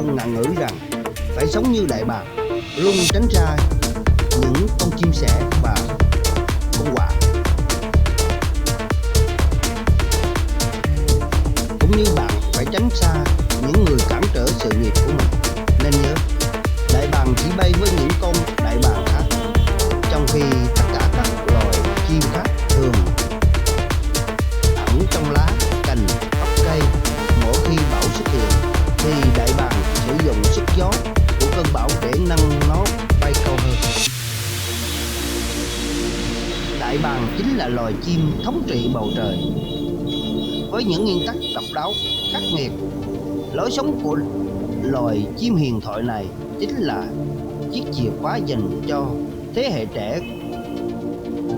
câu ngạn ngữ rằng phải sống như đại bàng, luôn tránh xa những con chim sẻ và con quạ. Cũng như bạn phải tránh xa những người cản trở sự nghiệp của mình. Nên nhớ, đại bàng chỉ bay với những con đại bàng khác, trong khi tất cả các loài chim khác thường ẩn trong lá, cành, gốc cây. Mỗi khi bão xuất hiện thì đại bàng sử dụng sức gió của cơn bão để nâng nó bay cao hơn. Đại bàng chính là loài chim thống trị bầu trời, với những nguyên tắc độc đáo khắc nghiệt. Lối sống của loài chim huyền thoại này chính là chiếc chìa khóa dành cho thế hệ trẻ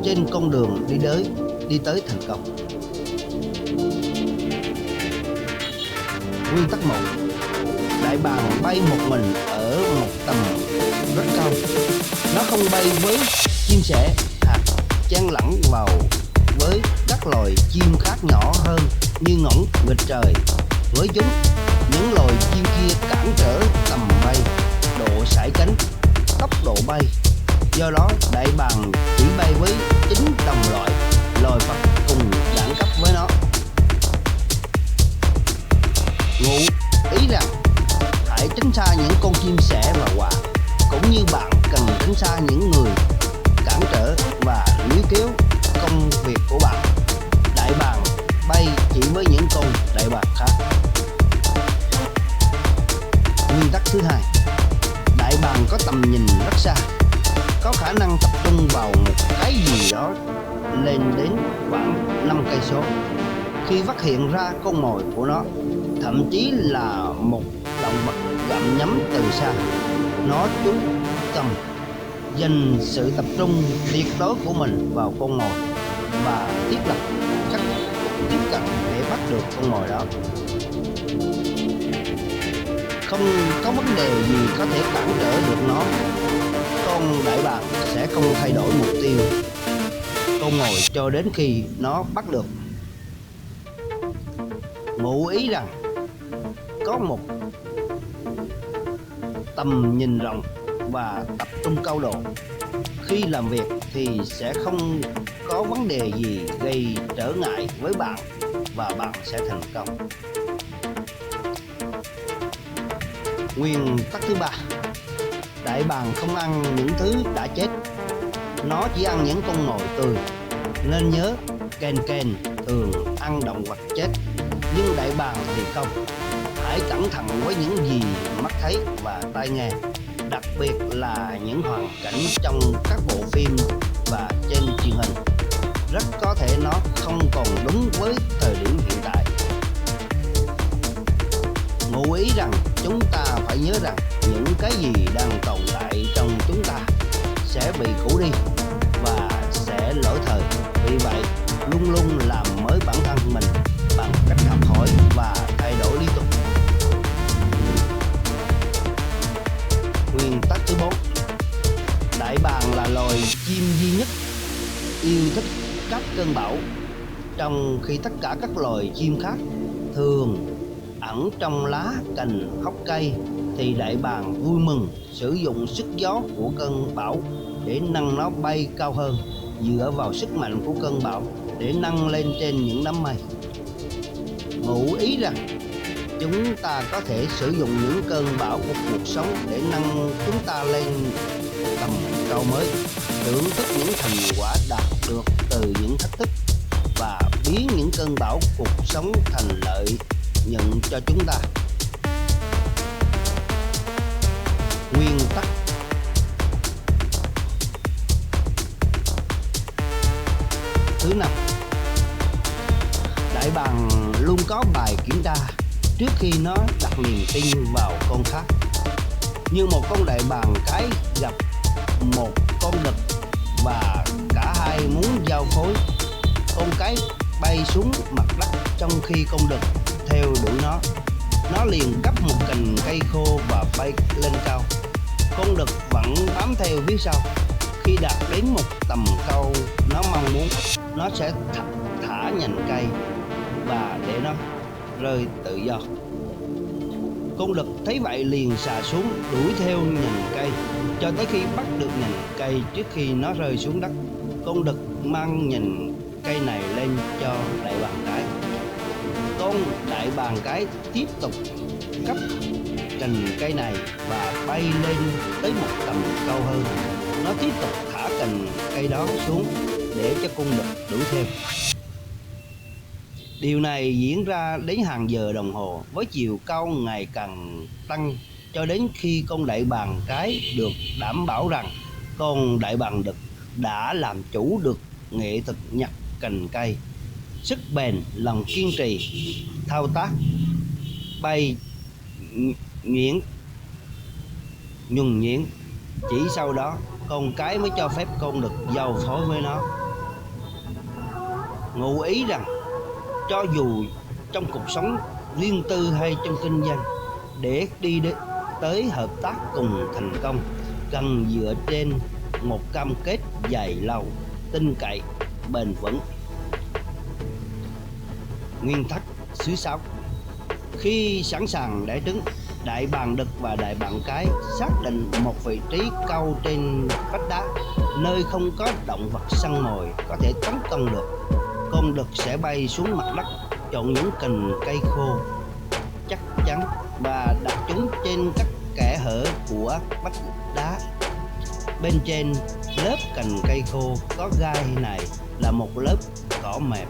trên con đường đi tới thành công. Nguyên tắc 1. Đại bàng bay một mình ở một tầm rất cao. Nó không bay với chim sẻ hoặc chen lẫn vào với các loài chim khác nhỏ hơn như ngỗng, nghịch trời. Với chúng, những loài chim kia cản trở tầm bay, độ sải cánh, tốc độ bay. Do đó, đại bàng chỉ bay với chính đồng loại, loài vật cùng đẳng cấp với nó. Ngụ ý rằng hãy tránh xa những con chim sẻ và quạ, cũng như bạn cần tránh xa những người cản trở và níu kéo công việc của bạn. Đại bàng bay chỉ với những con đại bàng khác. Nguyên tắc thứ 2. Đại bàng có tầm nhìn rất xa, có khả năng tập trung vào một cái gì đó lên đến khoảng 5 cây số khi phát hiện ra con mồi của nó, thậm chí là một động vật gặm nhấm từ xa. Nó chú tâm dành sự tập trung tuyệt đối của mình vào con mồi và thiết lập cách tiếp cận để bắt được con mồi đó. Không có vấn đề gì có thể cản trở được nó. Con đại bàng sẽ không thay đổi mục tiêu con mồi cho đến khi nó bắt được. Ngụ ý rằng có một tầm nhìn rộng và tập trung cao độ. Khi làm việc thì sẽ không có vấn đề gì gây trở ngại với bạn và bạn sẽ thành công. Nguyên tắc thứ 3. Đại bàng không ăn những thứ đã chết, nó chỉ ăn những con mồi tươi. Nên nhớ, kền thường ăn động vật chết, nhưng đại bàng thì không. Hãy cẩn thận với những gì mắt thấy và tai nghe, đặc biệt là những hoàn cảnh trong các bộ phim và trên truyền hình. Rất có thể nó không còn đúng với thời điểm hiện tại. Ngụ ý rằng chúng ta phải nhớ rằng những cái gì đang tồn tại trong chúng ta sẽ bị cũ đi và sẽ lỗi thời. Vì vậy, luôn luôn làm mới bản thân mình bằng cách học hỏi và thay đổi liên tục. Nguyên tắc thứ 4. Đại bàng là loài chim duy nhất yêu thích các cơn bão, trong khi tất cả các loài chim khác thường ẩn trong lá, cành, hốc cây, thì đại bàng vui mừng sử dụng sức gió của cơn bão để nâng nó bay cao hơn, dựa vào sức mạnh của cơn bão để nâng lên trên những đám mây. Ngụ ý rằng chúng ta có thể sử dụng những cơn bão của cuộc sống để nâng chúng ta lên tầm cao mới, thưởng thức những thành quả đạt được từ những thách thức và biến những cơn bão cuộc sống thành lợi nhuận cho chúng ta. Nguyên tắc thứ 5. Đại bàng luôn có bài kiểm tra trước khi nó đặt niềm tin vào con khác. Như một con đại bàng cái gặp một con đực và cả hai muốn giao phối, con cái bay xuống mặt đất trong khi con đực theo đuổi nó. Nó liền gấp một cành cây khô và bay lên cao. Con đực vẫn bám theo phía sau. Khi đạt đến một tầm cao nó mong muốn, nó sẽ thả nhành cây và để nó rơi tự do. Con đực thấy vậy liền xà xuống đuổi theo nhành cây cho tới khi bắt được nhành cây trước khi nó rơi xuống đất. Con đực mang nhành cây này lên cho đại bàng cái. Con đại bàng cái tiếp tục cắp cành cây này và bay lên tới một tầm cao hơn. Nó tiếp tục thả cành cây đó xuống để cho con đực đuổi theo. Điều này diễn ra đến hàng giờ đồng hồ với chiều cao ngày càng tăng cho đến khi con đại bàng cái được đảm bảo rằng con đại bàng đực đã làm chủ được nghệ thuật nhặt cành cây. Sức bền, lòng kiên trì, thao tác bay nhuyễn nhuần nhuyễn. Chỉ sau đó con cái mới cho phép con đực giao phối với nó. Ngụ ý rằng cho dù trong cuộc sống riêng tư hay trong kinh doanh, để đi tới hợp tác cùng thành công cần dựa trên một cam kết dài lâu, tin cậy, bền vững. Nguyên tắc thứ 6. Khi sẵn sàng đẻ trứng, đại bàng đực và đại bàng cái xác định một vị trí cao trên vách đá, nơi không có động vật săn mồi có thể tấn công được. Con đực sẽ bay xuống mặt đất, chọn những cành cây khô chắc chắn và đặt chúng trên các kẽ hở của vách đá. Bên trên lớp cành cây khô có gai này là một lớp cỏ mềm.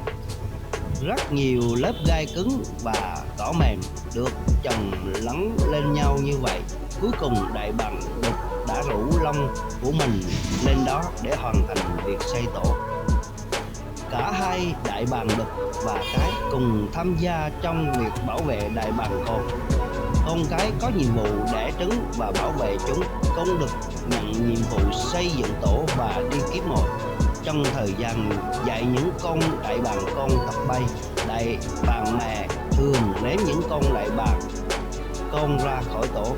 Rất nhiều lớp gai cứng và cỏ mềm được chồng lẫn lên nhau như vậy. Cuối cùng đại bàng đực đã rủ lông của mình lên đó để hoàn thành việc xây tổ. Cả hai đại bàng đực và cái cùng tham gia trong việc bảo vệ đại bàng con. Con cái có nhiệm vụ đẻ trứng và bảo vệ chúng. Con đực nhận nhiệm vụ xây dựng tổ và đi kiếm mồi. Trong thời gian dạy những con đại bàng con tập bay, đại bàng mẹ thường ném những con đại bàng con ra khỏi tổ.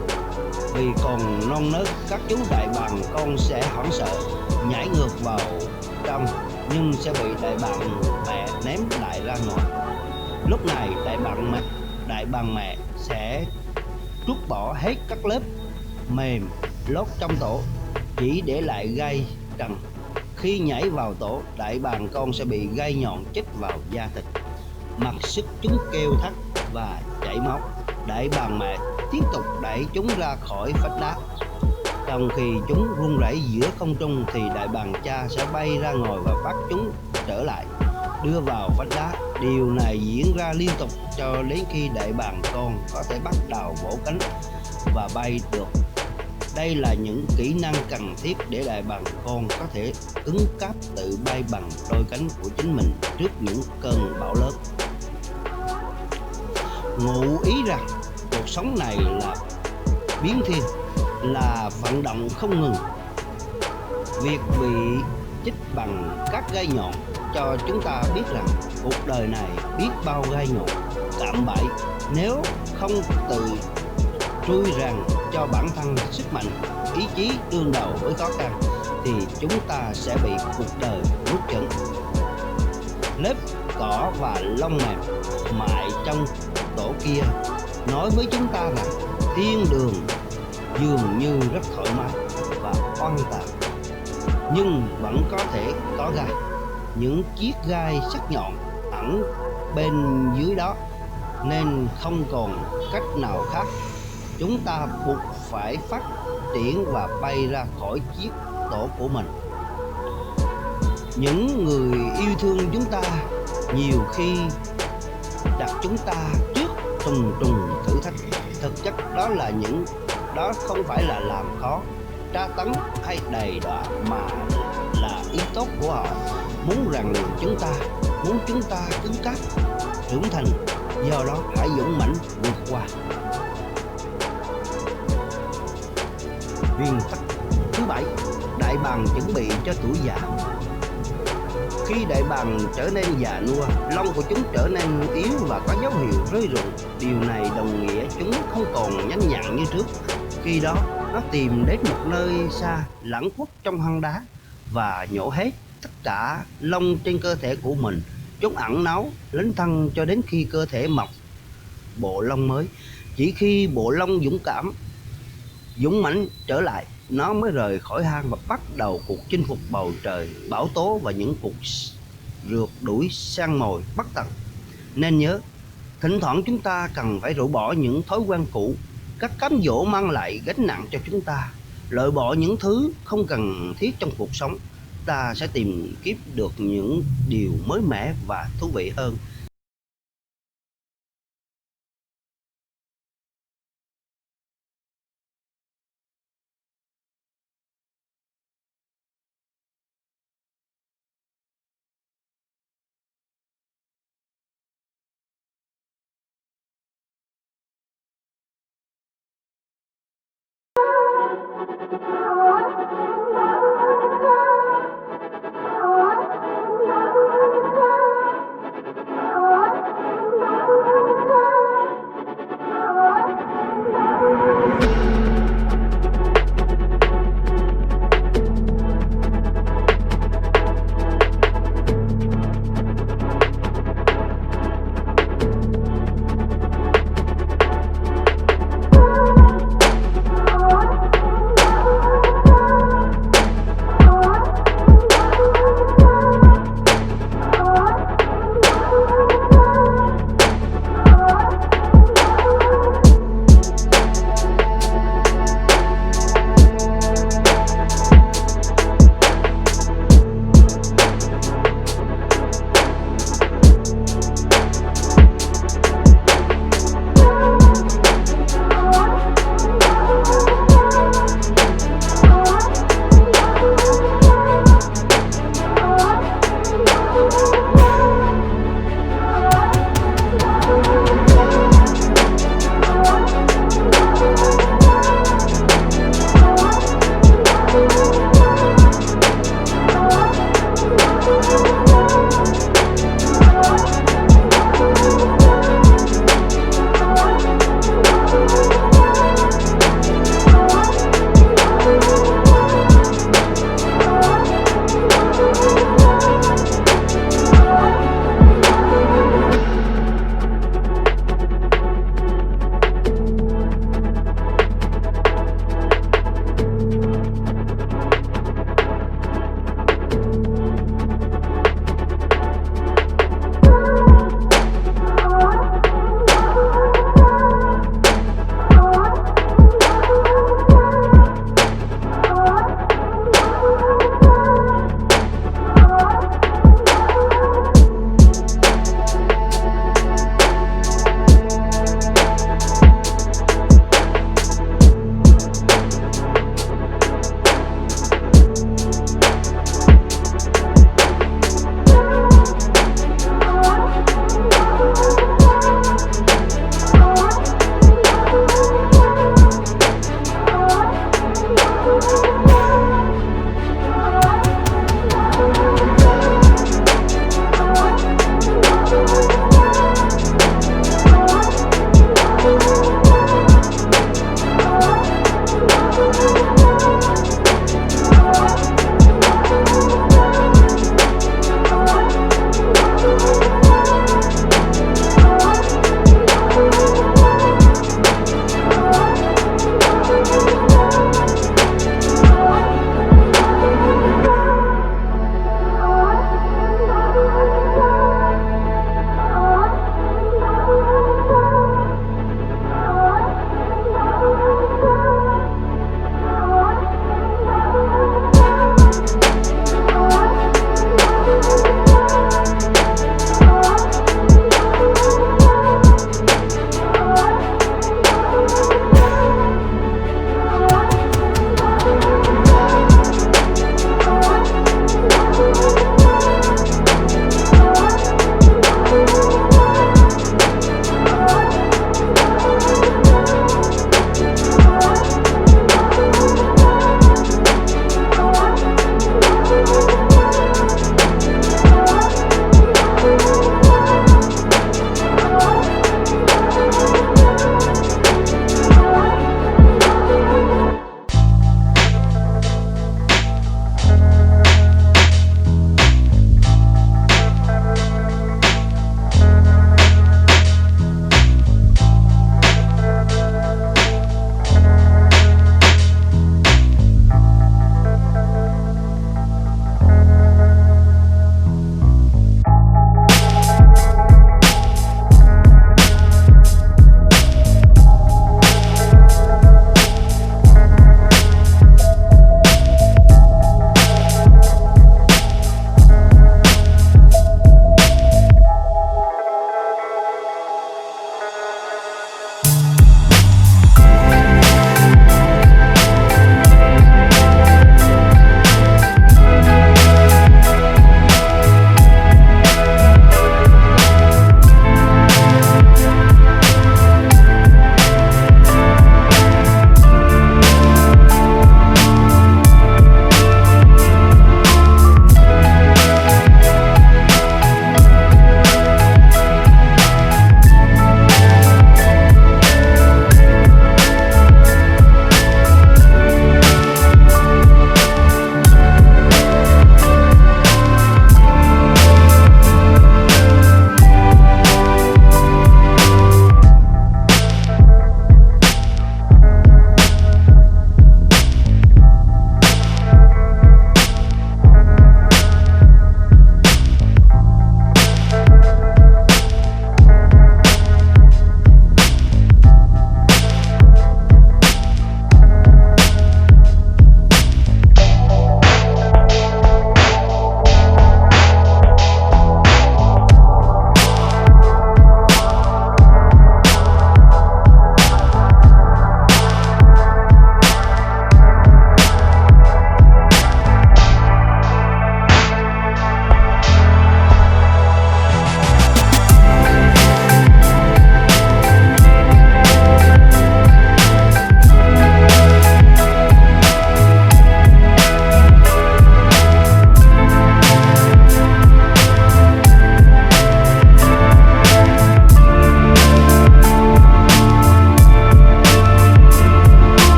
Vì còn non nớt, các chú đại bàng con sẽ hoảng sợ nhảy ngược vào trong, nhưng sẽ bị đại bàng mẹ ném lại ra ngoài. Lúc này đại bàng mẹ sẽ trút bỏ hết các lớp mềm lót trong tổ, chỉ để lại gai trần. Khi nhảy vào tổ, đại bàng con sẽ bị gai nhọn chích vào da thịt, mặc sức chúng kêu thét và chảy máu. Đại bàng mẹ tiếp tục đẩy chúng ra khỏi vách đá. Trong khi chúng run rẩy giữa không trung thì đại bàng cha sẽ bay ra ngoài và bắt chúng trở lại, đưa vào vách đá. Điều này diễn ra liên tục cho đến khi đại bàng con có thể bắt đầu vỗ cánh và bay được. Đây là những kỹ năng cần thiết để đại bàng con có thể cứng cáp tự bay bằng đôi cánh của chính mình trước những cơn bão lớn. Ngụ ý rằng cuộc sống này là biến thiên, là vận động không ngừng. Việc bị chích bằng các gai nhọn cho chúng ta biết rằng cuộc đời này biết bao gai nhọn, cạm bẫy. Nếu không tự trui ràng cho bản thân sức mạnh, ý chí đương đầu với khó khăn thì chúng ta sẽ bị cuộc đời nuốt chửng. Lớp cỏ và lông mềm mại trong tổ kia nói với chúng ta rằng thiên đường dường như rất thoải mái và oan tàn, nhưng vẫn có thể có gai. Những chiếc gai sắc nhọn ẩn bên dưới đó, nên không còn cách nào khác. Chúng ta buộc phải phát triển và bay ra khỏi chiếc tổ của mình. Những người yêu thương chúng ta nhiều khi đặt chúng ta trước trùng trùng thử thách. Thực chất đó không phải là làm khó, tra tấn hay đầy đọa, mà là ý tốt của họ, muốn chúng ta cứng cáp, trưởng thành. Do đó hãy dũng mãnh vượt qua. Nguyên tắc thứ 7. Đại bàng chuẩn bị cho tuổi già. Khi đại bàng trở nên già nua, lông của chúng trở nên yếu và có dấu hiệu rơi rụng. Điều này đồng nghĩa chúng không còn nhanh nhặn như trước. Khi đó nó tìm đến một nơi xa, lẩn khuất trong hang đá và nhổ hết tất cả lông trên cơ thể của mình. Chúng ẩn náu lấn thân cho đến khi cơ thể mọc bộ lông mới. Chỉ khi bộ lông dũng cảm, dũng mãnh trở lại, nó mới rời khỏi hang và bắt đầu cuộc chinh phục bầu trời, bão tố và những cuộc rượt đuổi săn mồi bất tận. Nên nhớ, thỉnh thoảng chúng ta cần phải rũ bỏ những thói quen cũ, các cám dỗ mang lại gánh nặng cho chúng ta, loại bỏ những thứ không cần thiết trong cuộc sống. Ta sẽ tìm kiếm được những điều mới mẻ và thú vị hơn